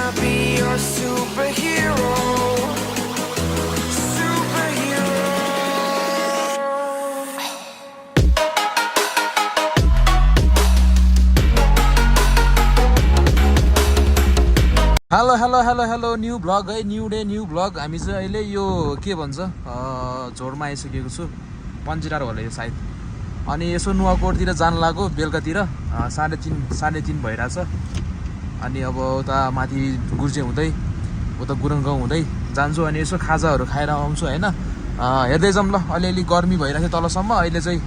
wanna be your superhero. Hello hello hello hello new blog है new day new blog हामी चाहिँ अहिले यो के भन्छ झोडमा आइसकेको छु पन्जिरार होला यो सायद अनि यसो नुवाकोटतिर जान लाग्यो बेलुकातिर 3:30 भइरहेछ अनि अब उता माथि गुर्जे हुँदै उता गुरुङ गाउँ हुँदै जान्छु अनि यसो खाजाहरू खाएर आउँछु हैन हेर्दै जाऊँ ल अलिअलि गर्मी भइरहेछ तलसम्म अहिले चाहिँ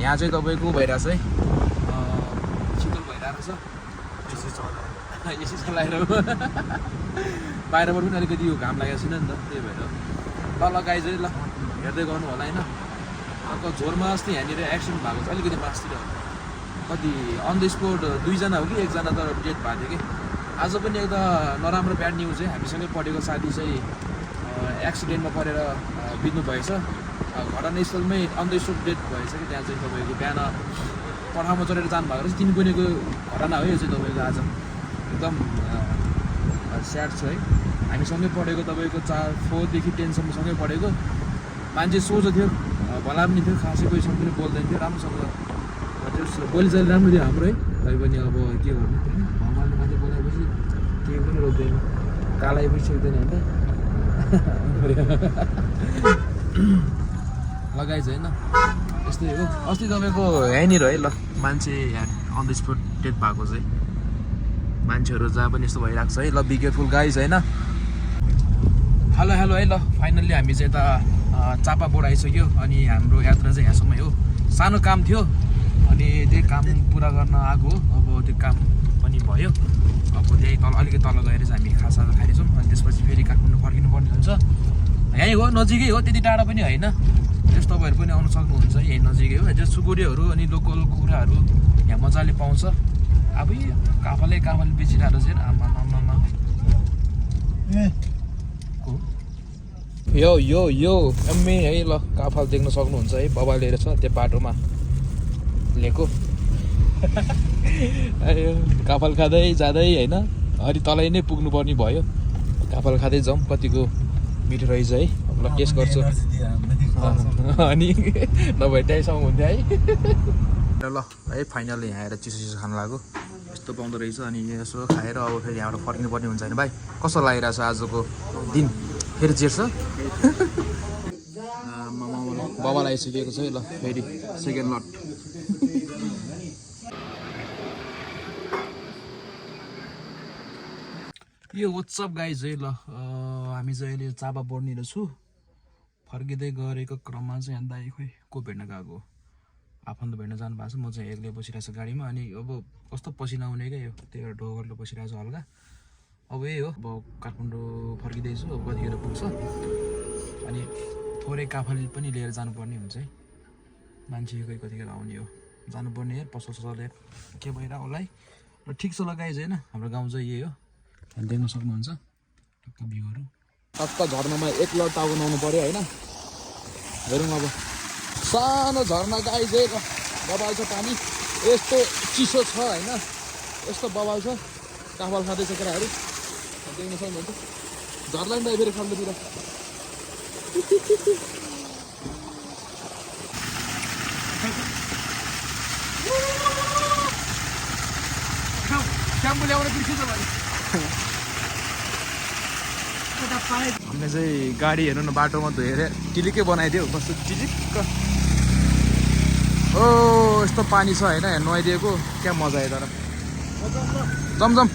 यहाँ चाहिँ तपाईको भइरहेछ है शीतल भइरहेछ एसी चलाएर बाहिरबाट पनि अलिकति यो घाम लागेको छैन नि त त्यही भएर ल गाई चाहिँ ल हेर्दै गर्नु होला होइन अब झोरमा अस्ति यहाँनिर एक्सिडेन्ट भएको छ अलिकति मासतिर कति अन द स्पोट 2 जना हो कि 1 जना त डेथ भएको थियो कि आज पनि एउटा नराम्रो ब्याड न्युज है हामीसँगै पढेको साथी चाहिँ एक्सिडेन्टमा परेर बित्नु भएछ घटनास्थलमै अन द स्पोट डेथ भएछ कि त्यहाँ चाहिँ तपाईँको बिहान पठामा चढेर जानुभएको रहेछ 3 गुणेको घटना हो यो चाहिँ तपाईँको आज एकदम स्याड छ है हामीसँगै पढेको तपाईँको 4 देखि 10 सम्म सँगै पढेको मान्छे सोझो थियो भला पनि थियो खासै कोहीसँग पनि बोल्दैन थियो राम्रोसँग बोलीचाली राम्रो थियो हाम्रो है तैपनि अब के गर्नु भगवान्ले मान्छे बोलाएपछि केही पनि रोक्दैन कालै पनि सक्दैन होइन लगाइछ होइन यस्तै हो अस्ति तपाईँको यहीँनिर है ल मान्छे यहाँ अन द स्पोट डेथ भएको चाहिँ मान्छेहरू जहाँ पनि यस्तो भइरहेको छ है ल बी केयरफुल गाइज होइन हेलो हेलो है ल फाइनल्ली हामी चाहिँ यता चापा बोर्ड आइसक्यो अनि हाम्रो यात्रा चाहिँ यहाँसम्मै हो सानो काम थियो अनि त्यही काम पुरा गर्न आएको हो अब त्यो काम पनि भयो अब त्यही तल अलिकति तल गएर चाहिँ हामी खासा खाइरहेछौँ अनि त्यसपछि फेरि काठमाडौँ फर्किनु पर्ने हुन्छ यहीँ हो नजिकै हो त्यति टाढा पनि होइन त्यस तपाईँहरू पनि आउनु सक्नुहुन्छ यहीँ नजिकै हो जस सुकुरीहरू अनि लोकल कुखुराहरू यहाँ मजाले पाउँछ अब काफले बेचिरहेको चाहिँ आमा यो यो यो एम्मे है ल काफल देख्न सक्नुहुन्छ है बबा लिएर छ त्यो बाटोमा लिएको काफल खाँदै जाँदै होइन अलि तलै नै पुग्नु पर्ने भयो काफल खाँदै जाउँ कतिको मिठो रहेछ है अब ल टेस्ट गर्छु अनि नभए त्यहीसँग हुन्थ्यो है ल है फाइनली यहाँ आएर चिसो खान लाग्यो यस्तो पाउँदो रहेछ अनि यसो खाएर अब फेरि यहाँबाट फर्किनु पर्ने हुन्छ नि भाइ कस्तो लागिरहेछ आजको दिन फेरि जेर्छ बाबालाई आइसकेको छ है ल फेरि सेकेन्ड लट यो वाट्सअप गाइज है ल हामी चाहिँ अहिले चापा बढ्ने छु फर्किँदै गरेको क्रममा चाहिँ अन्त खोइ को भेट्न गएको आफन्त भेट्न जानु भएको छ म चाहिँ एक्लै बसिरहेको छु गाडीमा अनि अब कस्तो पसिना आउने क्या यो त्यही ढोगरले बसिरहेको छु हल्का अब यही हो अब काठमाडौँ फर्किँदैछु अब कतिखेर पुग्छ अनि थोरै काफल पनि लिएर जानुपर्ने हुन्छ है मान्छे कोही कतिखेर आउने हो जानुपर्ने यार पसल ससल के भइरहेको होला है र ठिक छ लगाइज होइन हाम्रो गाउँ चाहिँ यही हो देख्न सक्नुहुन्छ टक्क भ्यूहरू टक्क झर्नामा 1 लट टाउको नुहाउनु पऱ्यो होइन हेरौँ अब सानो झर्ना गाइज बबाल छ पानी यस्तो चिसो छ होइन यस्तो बबाल छ काफल खाँदैछ केटाहरू देख्न सक्नुहुन्छ झर्ला नि त फेरि खल्लोतिर क्याम्पो ल्याउन बिर्सिन्छ भने हामीले चाहिँ गाडी हेर्नु न बाटोमा धोएर टिलिकै बनाइदियो कस्तो टिलिक्क ओ यस्तो पानी छ होइन नुहाइदिएको क्या मजा आयो तर जमजम